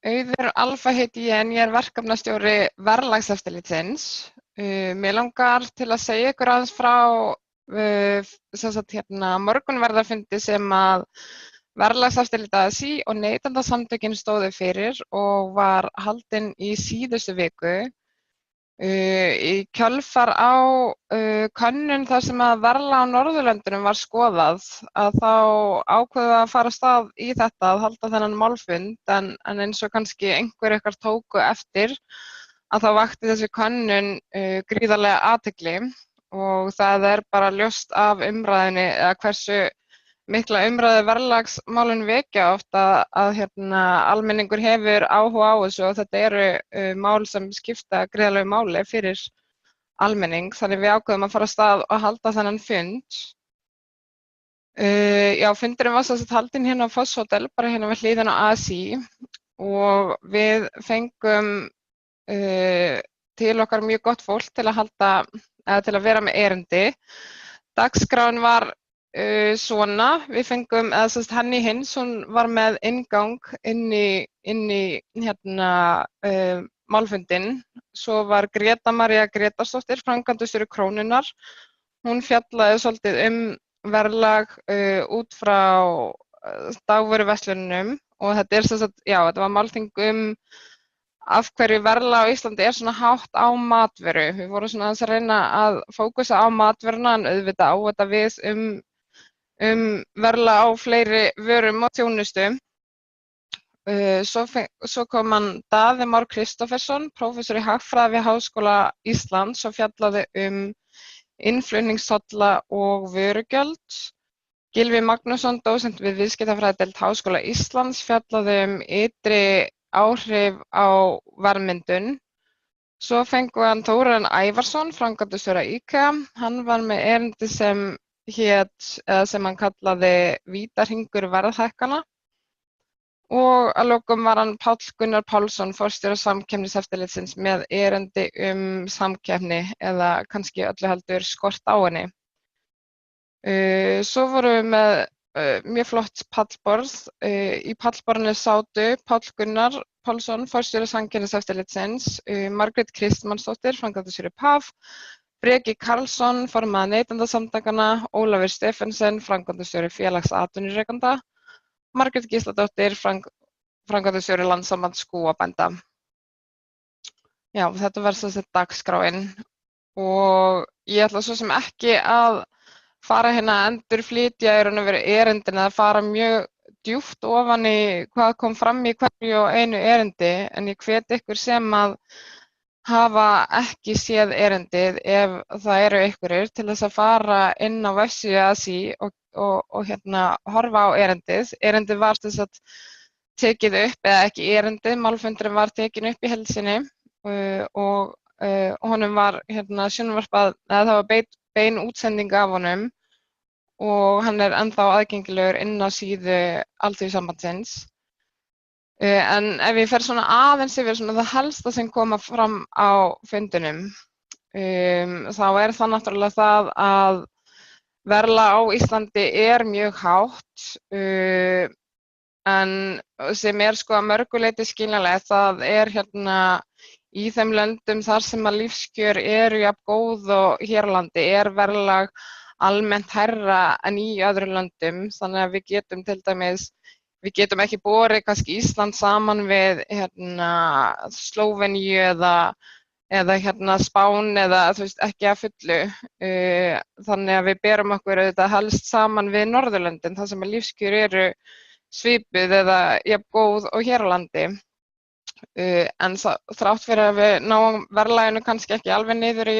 Auður Alfa heiti ég en ég er verkefnastjóri verðlagseftirlitsins. Mig langar til að segja ykkur aðeins frá morgunverðarfundi sem að verðlagseftirlit ASÍ og Neytendasamtökin stóðu fyrir og var haldinn í síðustu viku. Í kjölfar á könnun þar sem að verðlag á Norðurlöndunum var skoðað að þá ákveðum við að fara af stað í þetta að halda þennan málfund en eins og kannski einhver ykkar tóku eftir að þá vakti þessi könnun gríðarlega athygli og það er bara ljóst af umræðunni eða hversu mikla umræðu verðlagsmálin vekja oft að almenningur hefur áhuga á þessu og þetta eru mál sem skipta gríðarlegu máli fyrir almenning, þannig við ákveðum að fara af stað og halda þennan fund. Fundurinn var sem sagt haldinn hérna á Foss Hotel, bara hérna við hliðina á ASÍ og við fengum til okkar mjög gott fólk til að vera með erindi. Dagskráin var svona, við fengum, Henny Hins, hún var með inngang inn í málfundinn. Svo var Greta María Gretarsdóttir, framkvæmdastjóri Krónunnar. Hún fjallaði svolítið verðlag út frá dagvöruverslunum og þetta var málþing af hverju verðlag á Íslandi er svona hátt á matvöru. Við vorum svona aðeins að reyna að fókusa á matvöruna en auðvitað á þetta við verðlag á fleiri vörum og þjónustu. Svo kom hann Daði Már Kristófersson, prófessor í hagfræði við Háskóla Íslands og fjallaði innflutningstolla og vörugjöld. Gylfi Magnússon, dósent við viðskiptafræðideild Háskóla Íslands, fjallaði ytri áhrif á verðmyndun. Svo fengum við hann Þórarin Ævarsson, framkvæmdastjóra IKEA. Hann var með erindi sem hann kallaði Vítahringur verðhækkana. Og að lokum var hann Páll Gunnar Pálsson, forstjóri Samkeppniseftirlitsins með erindi samkeppni eða kannski öllu heldur skort á henni. Svo vorum við með mjög flott pallborð. Í pallborðinu sátu Páll Gunnar Pálsson, forstjóri Samkeppniseftirlitsins, Margrét Kristmannsdóttir, framkvæmdastjóri PAF, Breki Karlsson, formaður Neytendasamtakanna, Ólafur Stephensen, framkvæmdastjóri Félags atvinnurekenda, Margrét Gísladóttir, framkvæmdastjóri Landssambands kúabænda. Já, þetta var sem sagt dagskráin og ég ætla svo sem ekki að fara hérna að endurflytja í raun og veru erindin eða fara mjög djúpt ofan í hvað kom fram í hverju og einu erindi en ég hvet ykkur sem að hafa ekki séð erindið ef það eru einhverjir til þess að fara inn á vefsíðu ASÍ og horfa á erindið. Erindið var þess að tekið upp, eða ekki erindið, málfundurinn var tekin upp í heild sinni og honum var sjónvarpað, eða það var bein útsending af honum og hann er ennþá aðgengilegur inn á síðu Alþýðusambandsins. En ef ég fer svona aðeins yfir svona það helsta sem koma fram á fundunum, þá er það náttúrulega það að verðlag á Íslandi er mjög hátt, en sem er sko að mörgu leyti skiljanlegt. Það er í þeim löndum þar sem að lífskjör eru jafn góð og hér á landi er verðlag almennt hærra en í öðrum löndum, þannig að við getum ekki borið kannski Ísland saman við Slóveníu eða Spán eða ekki að fullu. Þannig að við berum okkur auðvitað helst saman við Norðurlöndin þar sem að lífskjör eru svipuð eða jafn góð og hér á landi. En þrátt fyrir að við náum verðlaginu kannski ekki alveg niður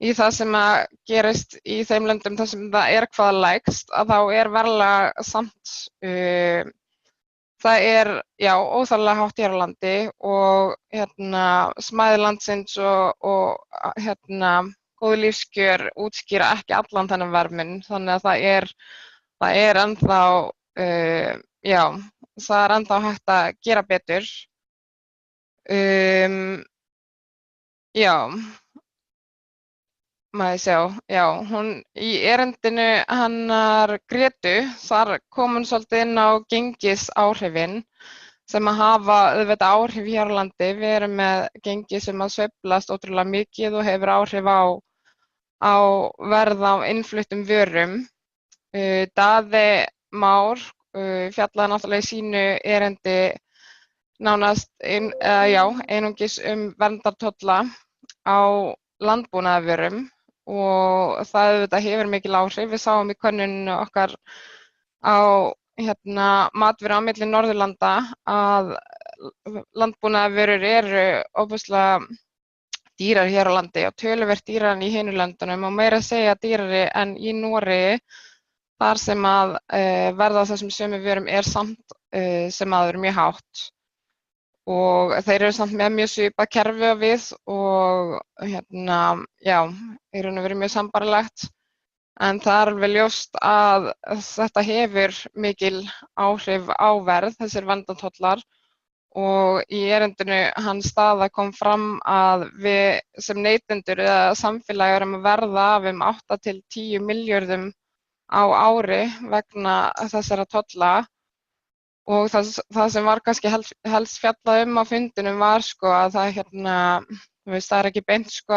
í það sem að gerist í þeim löndum þar sem það er hvað lægst, að þá er verðlag samt, það er óþarflega hátt hér á landi og smæð landsins og góð lífskjör útskýra ekki allan þennan verðmun, þannig að það er ennþá hægt að gera betur. Hún í erindinu hennar Gretu, þar kom hún svolítið inn á gengisáhrifin. sem að hafa auðvitað áhrif hér á landi. Við erum með gengi sem að sveiflast ótrúlega mikið og hefur áhrif á verð á innfluttum vörum. Daði Már fjallaði náttúrulega í sínu erindi nánast einungis verndartolla á landbúnaðarvörum og það auðvitað hefur mikil áhrif. Við sáum í könnunum okkar á matvöru á milli Norðurlanda að landbúnaðarvörur eru ofboðslega dýrar hér á landi og töluvert dýrar en í hinum löndunum og meira að segja dýrari en í Noregi, þar sem að verð á þessum sömu vörum samt sem áður mjög hátt. Og þeir eru samt með mjög svipað kerfi og við og í raun og veru mjög sambærilegt. En það er alveg ljóst að þetta hefur mikil áhrif á verð, þessir verndartollar, og í erindinu hans Daða kom fram að við sem neytendur eða samfélag erum að verða af 8 til 10 milljörðum á ári vegna þessara tolla. Og það sem var kannski helst fjallað á fundinum var sko að það er ekki beint sko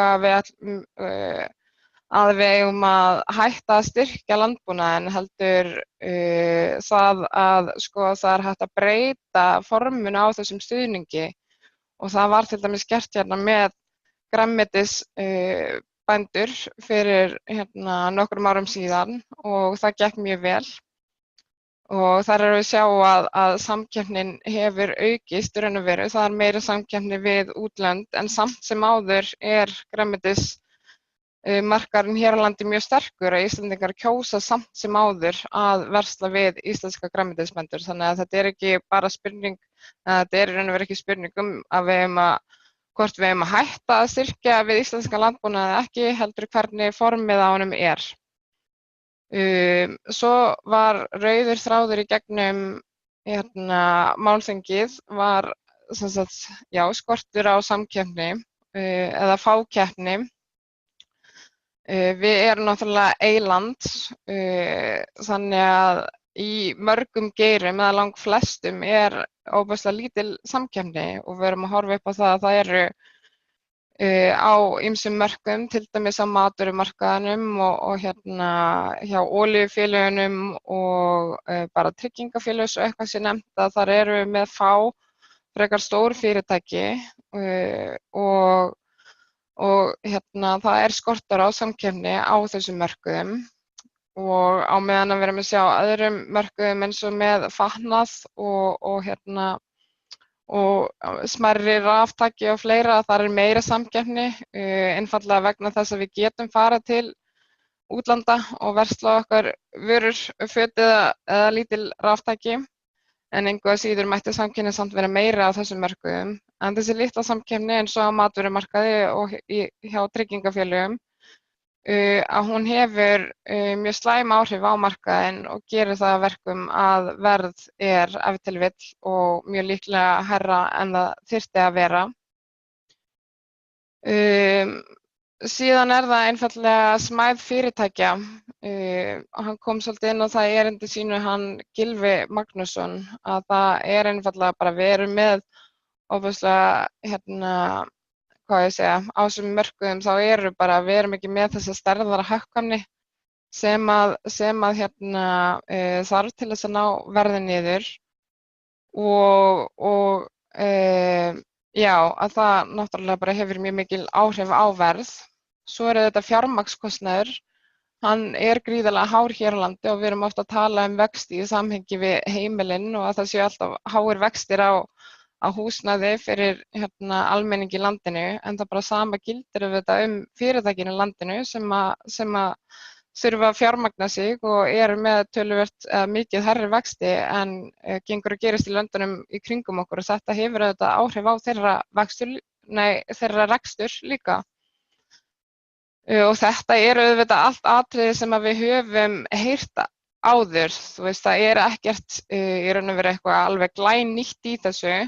að við eigum að hætta að styrkja landbúnaðinn, heldur það að sko það er hægt að breyta forminu á þessum stuðningi og það var til dæmis gert með grænmetisbændur fyrir nokkrum árum síðan og það gekk mjög vel. Og þar erum við að sjá að samkeppnin hefur aukist í raun og veru. Það er meiri samkeppni við útlönd en samt sem áður grænmetismarkaðurinn hér á landi mjög sterkur og Íslendingar kjósa samt sem áður að versla við íslenska grænmetisbændur. Þannig að þetta er ekki bara spurning, þetta er í raun og veru ekki spurning að hvort við eigum að hætta að styrkja við íslenska landbúnað eða ekki, heldur hvernig formið á honum er. Svo var rauður þráður í gegnum málþingið var skortur á samkeppni eða fákeppni. Við erum náttúrulega eyland, þannig að í mörgum geirum eða langflestum ofboðslega lítil samkeppni og við erum að horfa upp á það að það eru á ýmsum mörkuðum, til dæmis á matvörumarkaðinum og hjá olíufélögunum og bara tryggingafélög og eitthvað sem nefnt að þar eru við með frekar stór fyrirtæki og það skortur á samkeppni á þessum mörkuðum og á meðan að við erum að sjá öðrum mörkuðum eins og með fatnað og smærri raftæki og fleira, þar meira samkeppni, einfaldlega vegna þess að við getum farið til útlanda og versla okkar vörur, föt eða lítil raftæki, en engu að síður mætti samkeppni samt vera meira á þessum mörkuðum. En þessi litla samkeppni eins og á matvörumarkaði og hjá tryggingafélögum, að hún hefur mjög slæm áhrif á markaðinn og gerir það að verkum að verð ef til vill og mjög líklega hærra en það þyrfti að vera. Síðan það einfaldlega smæð fyrirtækja. Hann kom svolítið inn á það í erindi sínu, hann Gylfi Magnússon, að það einfaldlega bara við erum með ofboðslega á þessum mörkuðum þá við erum ekki með þessa stærðara hagkvæmni sem að þarf til þess að ná verði niður og að það náttúrulega bara hefur mjög mikil áhrif á verð. Svo þetta fjármagnskostnaður, hann gríðarlega hár hér á landi og við erum oft að tala vexti í samhengi við heimilin og að það séu alltaf háir vextir á húsnæði fyrir almenning í landinu, en það bara sama gildir fyrirtækin í landinu sem að þurfa að fjármagna sig og með töluvert mikið hærri vexti en gengur að gerist í löndunum í kringum okkur og þetta hefur áhrif á þeirra rekstur líka. Og þetta auðvitað allt atriði sem við höfum heyrt áður, það ekkert í raun og veru eitthvað alveg glænýtt í þessu,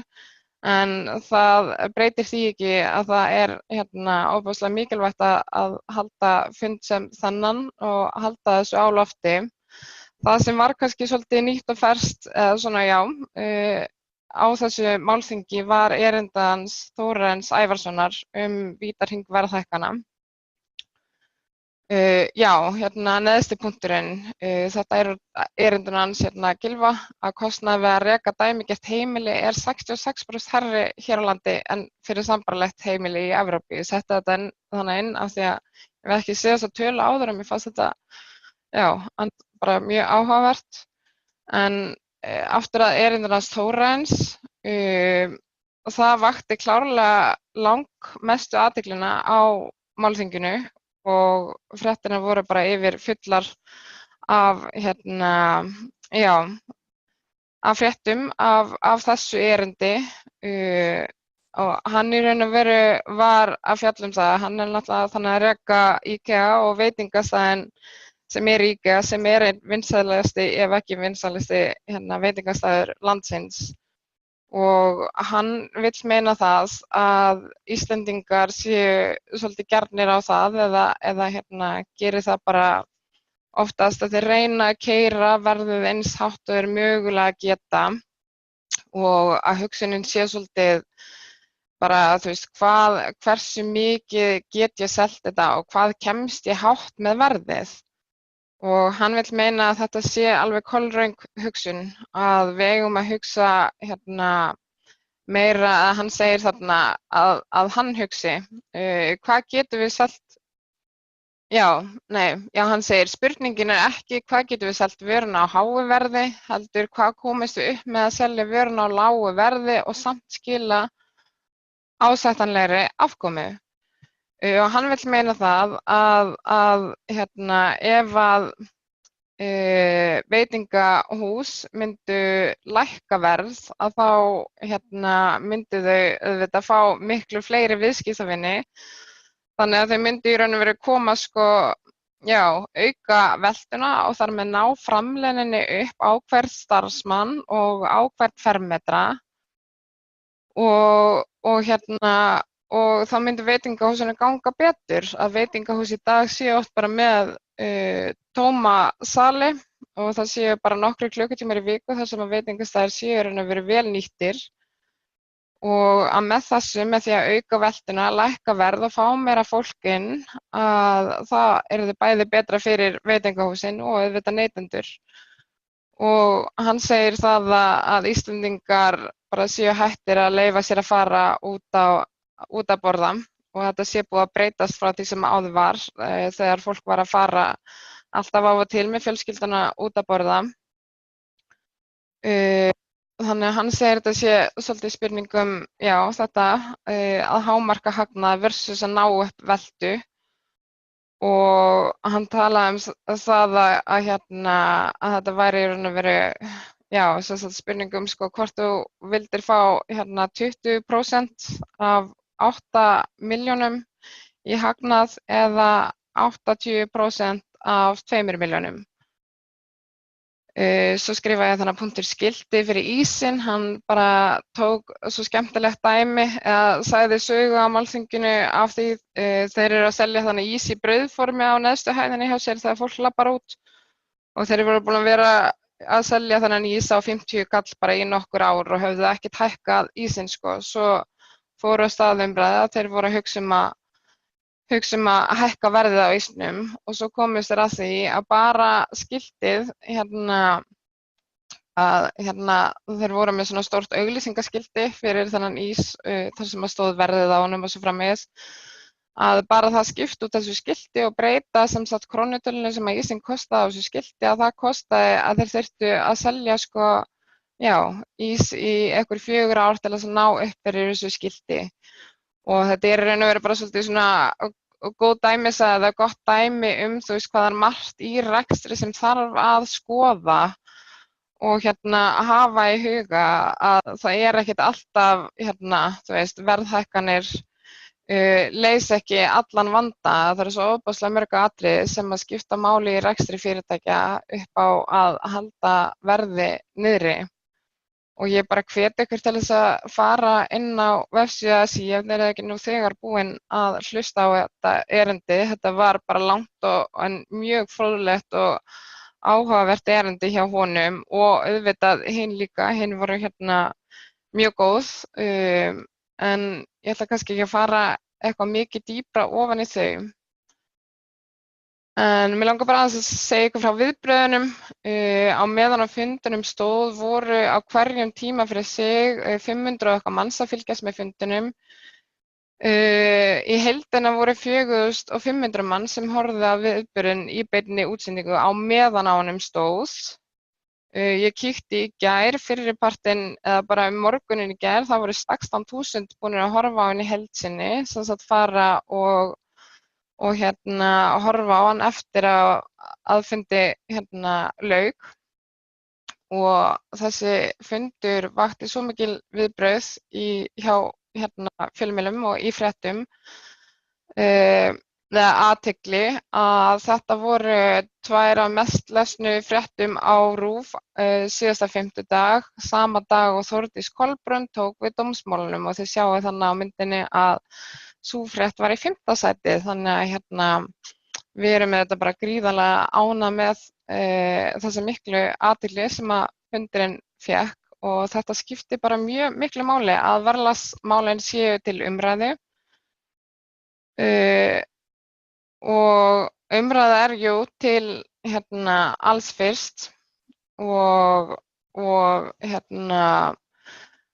en það breytir því ekki að það ofboðslega mikilvægt að halda fund sem þennan og halda þessu á lofti. Það sem var kannski svolítið nýtt og ferskt, á þessu málþingi var erindans Þórarins Ævarssonar vítahring verðhækkana. Já, neðsti punkturinn, þetta erindun hans Gylfa að kostnaður við að reka dæmigert heimili 66% hærri hér á landi en fyrir sambærilegt heimili í Evrópu. Ég setti þetta þannig inn af því að ég hef ekki séð þessa tölu áður en mér fannst þetta, já, bara mjög áhugavert. En aftur að erindun hans Þórarins, það vakti klárlega langmestu athyglina á málþinginu og fréttirnar voru bara yfir fullar af já, af fréttum af þessu erindi og hann í raun og veru var að fjalla það. Hann náttúrulega þannig að reka IKEA og veitingastæðin sem IKEA sem einn vinsælasti ef ekki vinsælasti veitingastæður landsins. Og hann vill meina það að Íslendingar séu svolítið gjarnir á það eða gerir það bara oftast að þeir reyna að keyra verðið eins hátt og þeir mögulega geta og að hugsunin sé svolítið bara, þú veist, hversu mikið get ég selt þetta og hvað kemst ég hátt með verðið. Og hann vill meina að þetta sé alveg kolröng hugsun, að við eigum að hugsa meira, að hann segir þarna að hann hugsi, hvað getum við selt, hann segir spurningin ekki hvað getum við selt vöruna á háu verði, heldur hvað komist við upp með að selja vöruna á lágu verði og samt skila ásættanlegri afkomu. Og hann vill meina það að ef að veitingahús myndu lækka verð að þá myndu þau auðvitað fá miklu fleiri viðskiptavini, þannig að þau myndu í raun og veru koma auka veltuna og þar með ná framleiðninni upp á hvern starfsmann og á hvern fermetra og þá myndi veitingahúsinu ganga betur, að veitingahús í dag séu oft bara með tóma sali og það séu bara nokkrir klukkutímar í viku þar sem að veitingastæðir séu að vera vel nýttir og að með því að auka veltuna, lækka verð og fá meira fólk inn, að það yrði bæði betra fyrir veitingahúsin og auðvitað neytendur. Og hann segir það að Íslendingar bara séu hættir að leyfa sér að fara út að borða og þetta sé búið að breytast frá því sem áður var þegar fólk var að fara alltaf á og til með fjölskylduna út að borða. Þannig að hann segir þetta sé svolítið spurningum, þetta að hámarka hagnað versus að ná upp veltu og hann talaði það að þetta væri í raun og veru spurningum hvort þú vildir fá 20% af 8 milljónum í hagnað eða 80% af 2 milljónum. Svo skrifaði ég þannig punktur skilti fyrir ísinn, hann bara tók svo skemmtilegt dæmi eða sagði sögu á málþinginu af því þeir eru að selja þannig ís í brauðformi á neðstu hæðinni hjá sér þegar fólk lappar út og þeir voru búin að vera að selja þannig ís á 50 kall bara í nokkur ár og höfðu ekkert hækkað ísinn Svo fóru á staðumræði að þeir voru að hugsa að hækka verðið á ísnum og svo komist þeir að því að bara skiltið þeir voru með svona stórt auglýsingaskilti fyrir þennan ís þar sem að stóð verðið á honum og svo framvegis að bara það skipta út þessu skilti og breyta sem sagt krónutölunni sem að ísinn kostaði á þessu skilti að það kostaði að þeir þyrftu að selja ís í einhver 4 ár til að ná upp fyrir þessu skilti og þetta er raun og veru bara svolítið svona góð dæmi eða gott dæmi þú veist hvað margt í rekstri sem þarf að skoða og hafa í huga að það er ekkert alltaf þú veist verðhækkanir leysa ekki allan vanda, það eru svo ofboðslega mörg atriði sem að skipta máli í rekstri fyrirtækja upp á að halda verði niðri. Og ég bara hvet ykkur til þess að fara inn á vefsíða SÍ ef þeir eru ekki nú þegar búin að hlusta á þetta erindi. Þetta var bara langt en mjög fróðlegt og áhugavert erindi hjá honum og auðvitað hinn líka, hinn voru mjög góð, en ég ætla kannski ekki að fara eitthvað mikið dýpra ofan í þau. En mig langar bara aðeins að segja ykkur frá viðbröðunum. Á meðan á fundunum stóð voru á hverjum tíma fyrir sig 500 og eitthvað manns að fylgjast með fundunum. Í heildina voru 4500 manns sem horfðu á viðburðinn í beinni útsendingu á meðan á honum stóð. Ég kíkti í gær, fyrripartinn, eða bara morguninn í gær, það voru 16.000 búnir að horfa á hann í heild sinni, sem sagt fara og horfa á hann eftir að aðfundi lauk. Og þessi fundur vakti svo mikil viðbrögð hjá fjölmiðlum og í fréttum, eða athygli, að þetta voru 2 af mest lesnu fréttum á RÚV síðasta fimmtudag, sama dag og Þórdís Kolbrún tók við dómsmálunum, og þið sjáu þannig á myndinni að sú frétt var í 5. sæti, þannig að við erum með þetta bara gríðarlega ánægð með þessa miklu athygli sem að fundurinn fékk, og þetta skiptir bara mjög miklu máli að verðlagsmálin séu til umræðu. Og umræða jú til alls fyrst,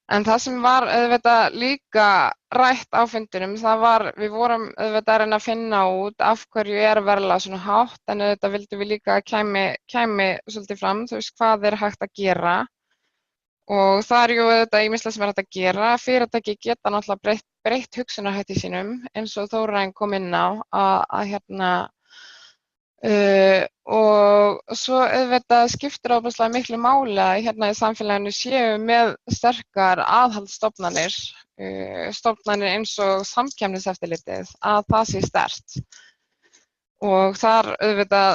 en það sem var auðvitað líka rætt á fundinum, við vorum auðvitað að reyna að finna út af hverju verðlag svona hátt, en auðvitað vildum við líka að kæmi svolítið fram, þú veist, hvað hægt að gera. Og það jú auðvitað ýmislegt sem hægt að gera. Fyrirtæki geta náttúrulega breytt hugsunarhætti sínum, eins og Þórarinn kom inn á, og svo auðvitað skiptir ofboðslega miklu máli að í samfélaginu séu með sterkar aðhaldsstofnanir, stofnanir eins og Samkeppniseftirlitið, að það sé sterkt. Og þar auðvitað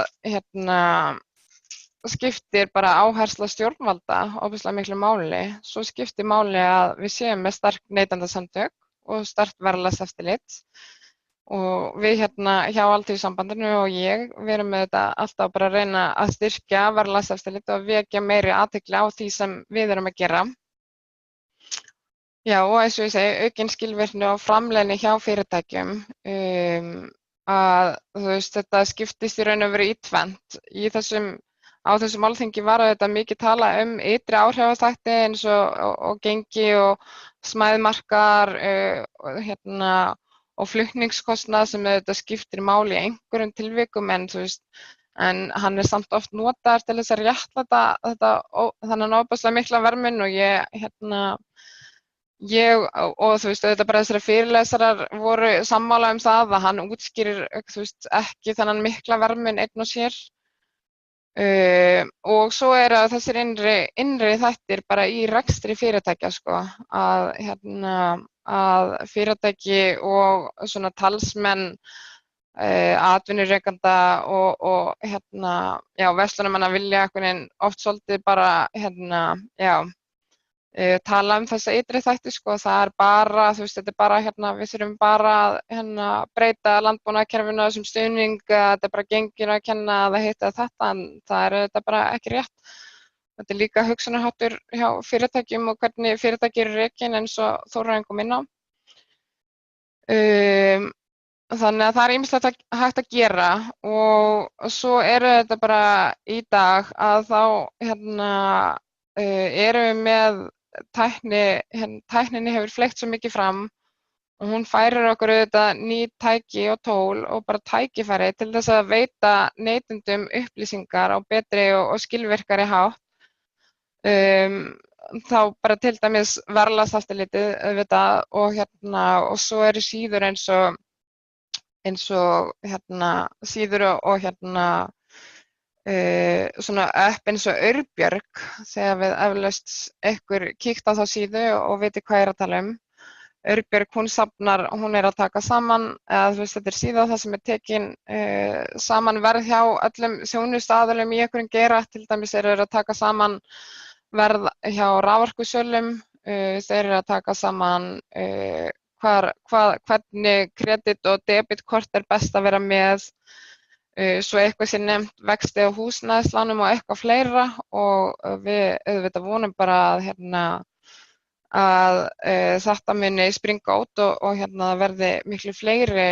skiptir bara áhersla stjórnvalda ofboðslega miklu máli. Svo skiptir máli að við séum með sterk neytendasamtök og sterkt verðlagseftirlit. Og við hjá Alþýðusambandinu og við erum með þetta alltaf bara að reyna að styrkja verðlagseftirlit og vekja meiri athygli á því sem við erum að gera. Já, og eins og ég segi, aukin skilvirkni og framleiðni hjá fyrirtækjum, að þú veist, þetta skiptist í raun og veru í tvennt. Á þessum málþingi var þetta mikið tala ytri áhrifaþætti eins og gengi og smæðmarkar, og flutningskostnað sem þetta skiptir máli í einhverjum tilvikum, en þú veist, en hann samt oft notaður til þess að réttlæta þannig ofboðslega mikla verðmun, og og þú veist, auðvitað bara þessari fyrirlesarar voru sammála það að hann útskýrir, þú veist, ekki þennan mikla verðmun einn og sér. Og svo þessir innri þættir bara í rekstri fyrirtækja, sko, að fyrirtæki og svona talsmenn atvinnurekanda og verslunarmanna vilja oft svolítið bara tala þessa ytri þætti, sko. Það bara, þú veist, þetta bara við þurfum bara að breyta landbúnaðarkerfinu þessum stuðning, þetta bara gengir að kenna að það hitt eða þetta, en það þetta bara ekki rétt. Þetta líka hugsunarháttur hjá fyrirtækjum og hvernig fyrirtæki eru rekin, eins og Þórarinn kom inn á. Þannig að það ýmislegt hægt að gera, og svo þetta bara í dag að þá erum við með tækninni hefur fleygt svo mikið fram, og hún færir okkur auðvitað ný tæki og tól og bara tækifæri til þess að veita neytendum upplýsingar á betri og skilvirkari hátt. Þá bara til dæmis verðlagseftirlitið auðvitað, og svo síður eins og síður og svona upp eins og Aurbjörg, þegar við eflaust ykkur kíkt á þá síðu og viti hvað að tala Aurbjörg, hún að taka saman, eða þú veist, þetta síða það sem tekin saman verð hjá öllum þjónustuaðilum í einhverjum geira. Til dæmis að taka saman verð hjá raforkusölum, þeir að taka saman hvernig kredit- og debitkort best að vera með, svo eitthvað sem nefnt vexti á húsnæðislánum og eitthvað fleira, og við auðvitað vonum bara að þetta muni springa út og það verði miklu fleiri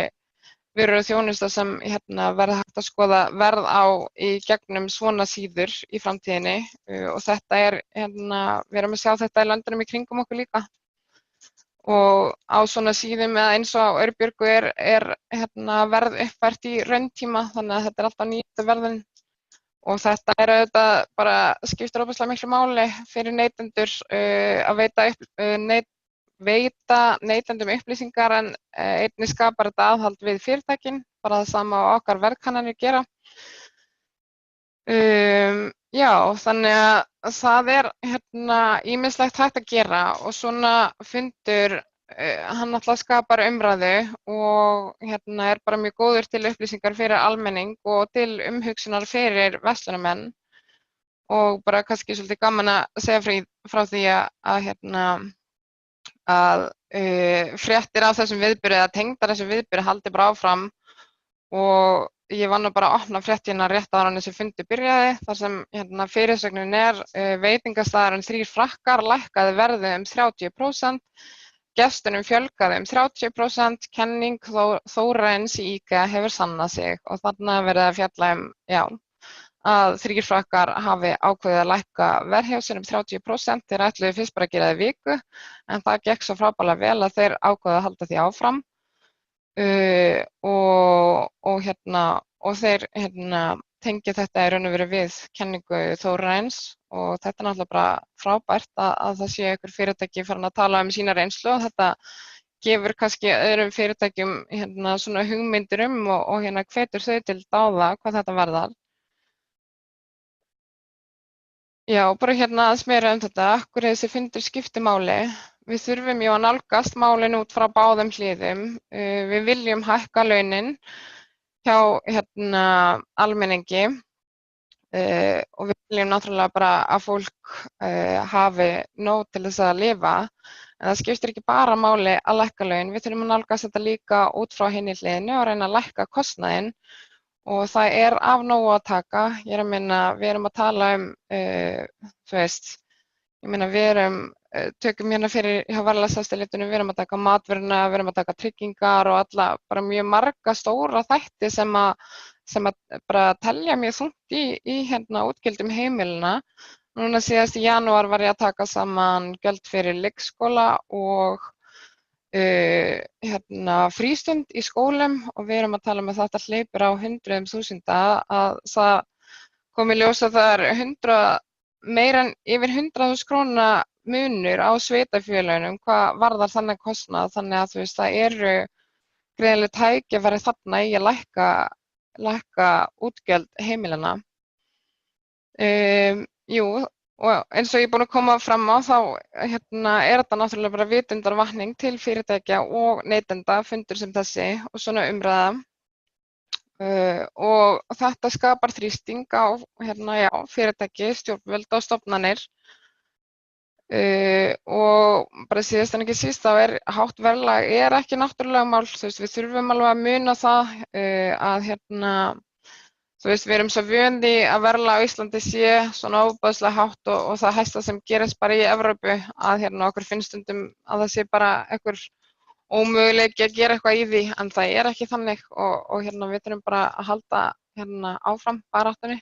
vörur og þjónusta sem verði hægt að skoða verð á í gegnum svona síður í framtíðinni og þetta við erum að sjá þetta í löndunum í kringum okkur líka. Og á svona síðum eða eins og á Aurbjörgu er verð uppfært í rauntíma, þannig að þetta er alltaf nýjustu verðin og þetta auðvitað bara skiptir ofboðslega miklu máli fyrir neytendur að veita neytendum upplýsingar en einnig skapar þetta aðhald við fyrirtækin, bara það sama og okkar verðkannanir gera. Já, þannig að það er ýmislegt hægt að gera og svona fundur hann alltaf skapar umræðu og er bara mjög góður til upplýsingar fyrir almenning og til umhugsunar fyrir verslunarmenn og bara kannski svolítið gaman að segja frá því að fréttir af þessum viðburði eða tengdar þessum viðburði haldi bara áfram og ég var nú bara að opna fréttina rétt áður en þessi fundur byrjaði þar sem fyrirsögnin veitingastaðurinn 3 Frakkar lækkaði verðið 30%, gestunum fjölgaði 30%, kenning Þórarins í IKEA hefur sannað sig og þarna verið að fjalla að 3 Frakkar hafi ákveðið að lækka verð hjá sér 30%, þeir ætluðu fyrst bara að gera það í viku en það gekk svo frábærlega vel að þeir ákveðið að halda því áfram. Og þeir tengja þetta í raun og veru við kenningu Þórarins og þetta er náttúrulega bara frábært að það sé einhver fyrirtæki farin að tala sína reynslu og þetta gefur kannski öðrum fyrirtækjum svona hugmyndir og hvetur þau til dáða hvað þetta varðar. Já, bara aðeins meira þetta, akkur þessi fundur skipti máli. Við þurfum að nálgast málin út frá báðum hliðum. Við viljum hækka launin hjá almenningi og við viljum náttúrulega bara að fólk hafi nóg til þess að lifa. En það skiptir ekki bara máli að lækka laun, við þurfum að nálgast þetta líka út frá hinni hliðinu og reyna að lækka kostnaðinn og það er af nógu að taka. Ég meina, við erum að tala við tökum fyrir hjá Verðlagseftirlitinu, við erum að taka matvöruna, við erum að taka tryggingar og alla bara mjög marga stóra þætti sem að bara telja mjög þungt í útgjöldum heimilina. Núna síðast í janúar var ég að taka saman gjöld fyrir leikskóla og frístund í skólum og við erum að tala að þetta hleypur á hundruðum þúsunda að það kom í ljós að það er meira en yfir 100.000 króna munur á sveitarfélögunum hvað varðar þannig kostnað, þannig að það eru greiðlega tækifæri þarna í að lækka útgjöld heimilana. Og eins og ég er búin að koma fram á þá er þetta náttúrulega bara vitundarvakning til fyrirtækja og neytenda fundur sem þessi og svona umræða. Og þetta skapar þrýsting á fyrirtæki, stjórnvöld og stofnanir og bara síðast en ekki síst þá hátt verðlag ekki náttúrulögmál, við þurfum alveg að muna það að við erum svo vön því að verðlag á Íslandi sé svona ofboðslega hátt og það hæsta sem gerist bara í Evrópu að okkur finnst stundum að það sé bara einhver ómöguleiki að gera eitthvað í því en það er ekki þannig og við þurfum bara að halda áfram baráttunni.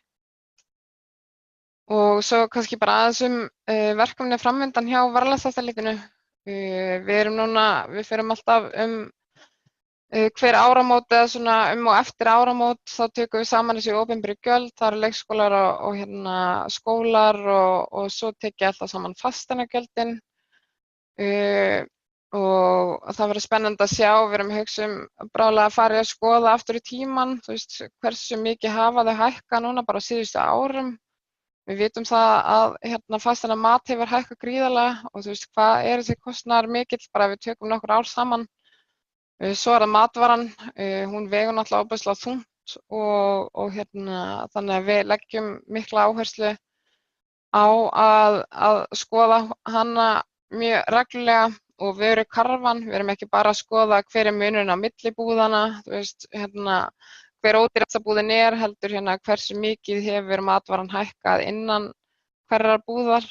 Og svo kannski bara aðeins verkefni framöndan hjá Verðlagseftirlitinu. Við förum alltaf hver áramót eða svona og eftir áramót þá tökum við saman þessi opinberu gjöld, það eru leikskólar og skólar og svo tek ég alltaf saman fasteignagjöldin. Og það verður spennandi að sjá, við erum að hugsa bráðlega að fara að skoða aftur í tímann, hversu mikið hafa þau hækkað núna bara á síðustu árum. Við vitum það að fasteignamat hefur hækkað gríðarlega og hvað þessi kostnaður mikill bara ef við tökum nokkur ár saman. Svo það matvaran, hún vegur náttúrulega ofboðslega þungt og þannig að við leggjum mikla áherslu á að skoða hana mjög reglulega og vörukarfan, við erum ekki bara að skoða hver munurinn á milli búðana, hver ódýrasta búðin heldur hversu mikið hefur matvaran hækkað innan hverrar búðar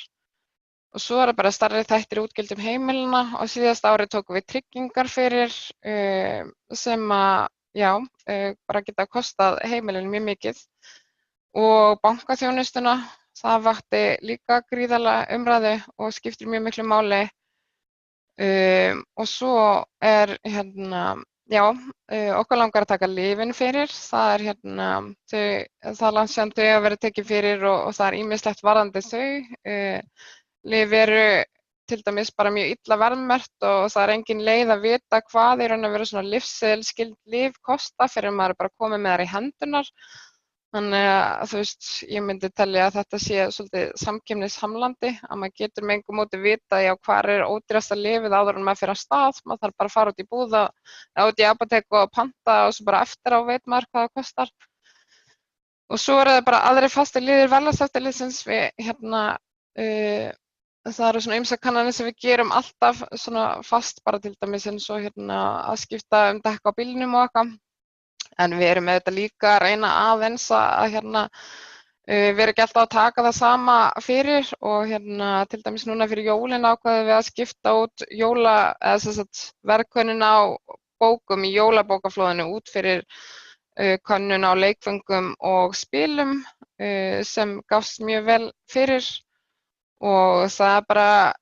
Og svo það bara stærri þættir útgjöldum heimilina og síðasta ári tókum við tryggingar fyrir sem að, já, bara geta kostað heimilin mjög mikið. Og bankaþjónustuna, það vakti líka gríðarlega umræðu og skiptir mjög miklu máli. Og svo já, okkur langar að taka lyfin fyrir. Það það langt þau hafa verið tekið fyrir og það ýmislegt varðandi þau. Lyf eru til dæmis bara mjög illa verðmerkt og það engin leið að vita hvað í raun og veru svona lyfseðilsskyld lyf kosta fyrir maður er bara komið með þær í hendunar. Þannig að þú veist, ég myndi telja að þetta sé svolítið samkeppnishamlandi, að maður getur með engu móti vita hvar er ódýrasta lyfið áður en maður fer af stað. Maður þarf bara að fara út í búð eða út í apótek og panta og svo bara eftir á veit maður hvað það kostar. Og svo eru það bara aðrir fastir liðir verðlagseftirlitsins við það eru svona ýmsar kannanir sem við gerum alltaf svona fast bara til dæmis eins og að skipta dekk á bílnum og eitthvað. En við erum með þetta líka að reyna aðeins að vera ekki alltaf að taka það sama fyrir og til dæmis núna fyrir jólin ákváðum við að skipta út verðkönnun á bókum í jólabókaflóðinu út fyrir könnun á leikföngum og spilum sem gafst mjög vel fyrir. Og það er bara,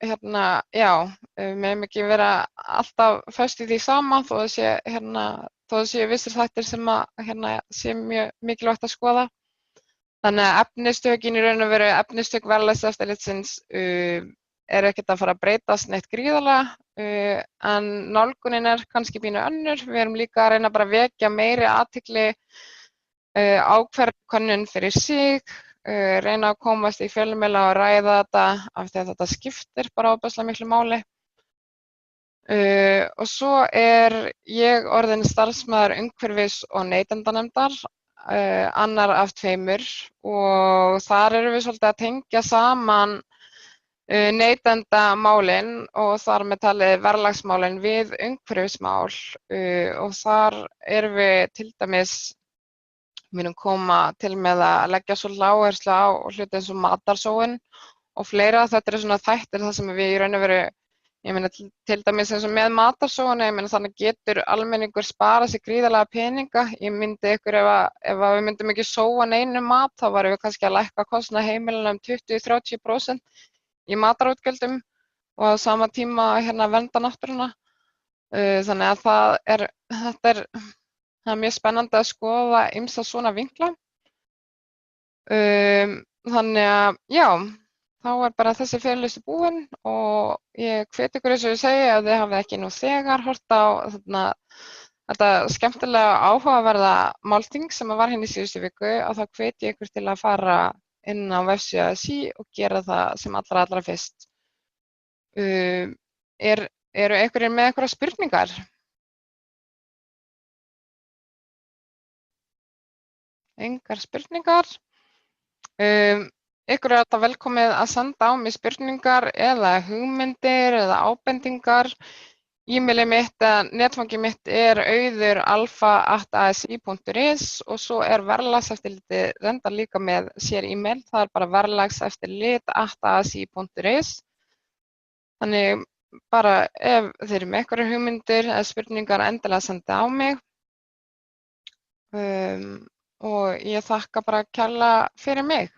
já, við megum ekki vera alltaf föst í því sama þó það séu vissir þættir sem sé mjög mikilvægt að skoða. Þannig að efnistökin í raun og veru, efnistök verðlagseftirlitsins eru ekkert að fara að breytast neitt gríðarlega, en nálgunin er kannski pínu önnur. Við erum líka að reyna bara að vekja meiri athygli á hver könnun fyrir sig, reyna að komast í fjölmiðla og ræða þetta af því að þetta skiptir bara ofboðslega miklu máli. Og svo er ég orðin starfsmaður umhverfis- og neytendanefndar, annar af tveimur og þar erum við svolítið að tengja saman neytendamálin og þar með talið verðlagsmálin við umhverfismál og þar erum við til dæmis munum koma til með að leggja svolítið áherslu á hluti eins og matarsóun og fleira. Þetta eru svona þættir þar sem við í raun og veru, ég meina til dæmis eins og með matarsóun, ég meina þannig getur almenningur sparað sér gríðarlega peninga. Ég myndi ykkur ef við myndum ekki sóa neinum mat, þá varum við kannski að lækka kostnað heimilina 20-30% í matarútgjöldum og á sama tíma vernda náttúruna. Þannig að það er mjög spennandi að skoða ýmsa svona vinkla. Þannig að, já, þá er bara þessi fyrirlestur búinn og ég hvet ykkur eins og ég segi að þið hafið ekki nú þegar horft á þetta skemmtilega áhugaverða málþing sem var í síðustu viku og þá hvet ég ykkur til að fara inn á vefsíðu ASÍ og gera það sem allra fyrst. Eru einhverjir með einhverjar spurningar? Engar spurningar. Ykkur er alltaf velkomið að senda á mig spurningar eða hugmyndir eða ábendingar. E-mailið mitt eða netfangið mitt er auður.alfa@asi.is og svo er verðlagseftirlitið reyndar líka með sér e-mail. Það er bara verðlagseftirlit@asi.is. Þannig bara ef þeir eru með einhverjar hugmyndir eða spurningar endilega senda á mig. Og ég þakka bara kærlega fyrir mig.